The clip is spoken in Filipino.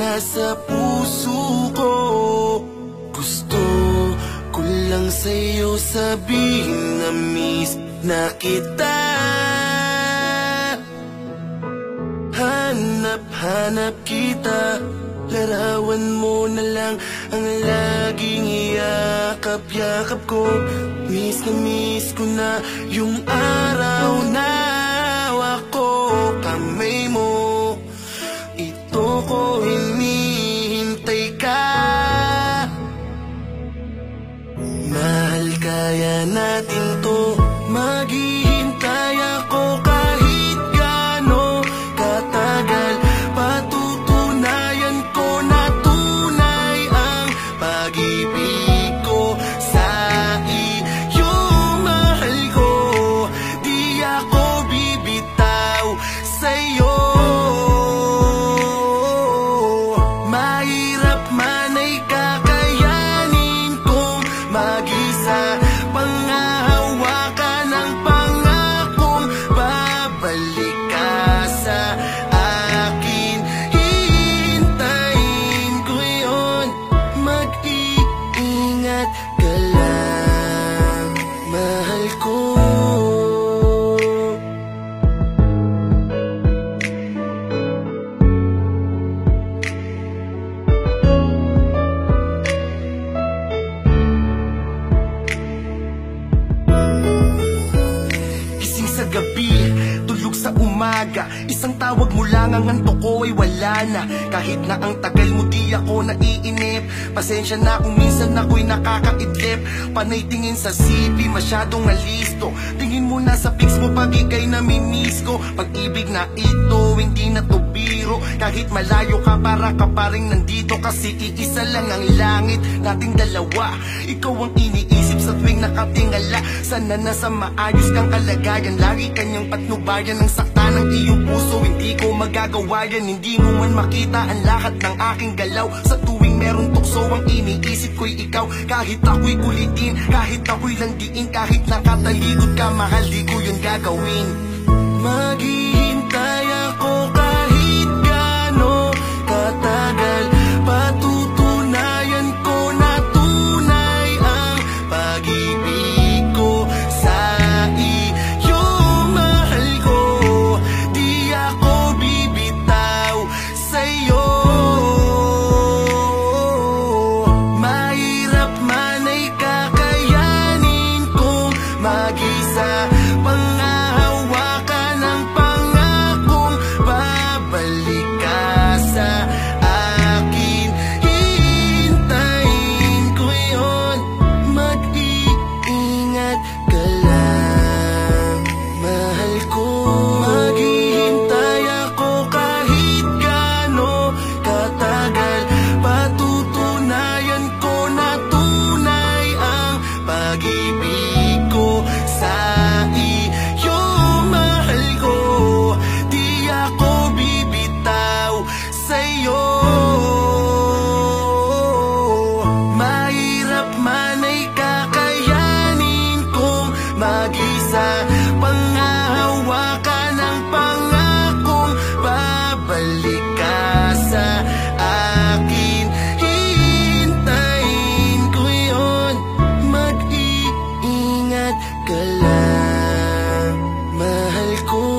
nasa puso ko. Gusto ko lang sa'yo sabihin na miss na kita. Hanap kita, larawan mo na lang ang laging iyakap-yakap ko. Miss ko na yung araw na hawak ko kamay mo. Ito ko hinihintay ka. Mahal, kaya natin to. Maghihintay ako kahit gaano katagal. Patutunayan ko na tunay ang pag-ibig ko sa iyo. Mahal ko, di ako bibitaw sa'yo. Mahirap man ay kakayanin kong mag-isa. Panghahawakan ang pangakong babalik ka sa akin. Hihintayin ko yun. Mag-iingat ka lang, mahal ko. Gising sa gabi, tulog sa umaga, isang tawag mo lang, ang antok ko ay wala na. Kahit na ang tagal mo di ako naiinip. Pasensya na kung minsan ako'y nakakaidlip. Panay tingin sa CV, masyadong alisto. Tingin mo na sa pics mo pag ika'y namimiss ko. Pag-ibig na ito, hindi na to biro. Kahit malayo ka, para ka pa rin nandito. Kasi iisa lang ang langit nating dalawa. Ikaw ang iniisip sa tuwing nakatingala. Sana nasa maayos kang kalagayan. Lagi kanyang patnubayan ng sakta ng iyong puso. Hindi ko magagawa yan, hindi mo man makita ang lahat ng aking galaw. Sa tuwing meron tukso, ang iniisip ko'y ikaw. Kahit ako'y kulitin, kahit ako'y landiin, kahit nakatalikod ka, mahal, di ko yun gagawin. Maghihintay ako kahit gaano katagal. Patutunayan ko na tunay ang pag-ibig ko sa iyo. Mahal ko, di ako bibitaw sa'yo. Mahirap man ay kakayanin kong mag-isa. Panghahawakan ang pangakong babalik ka sa akin. Hihintayin ko yun. Mag-iingat ka lang, mahal ko. Maghihintay ako kahit gaano katagal. Patutunayan ko na tunay ang pag-ibig ko sa iyo. Mahal ko, di ako bibitaw sa'yo. Mahirap man ay kakayanin kong mag-isa. Panghahawakan ang pangakong babalik ka sa akin. Hihintayin ko yun. Mag-iingat ka lang, mahal ko.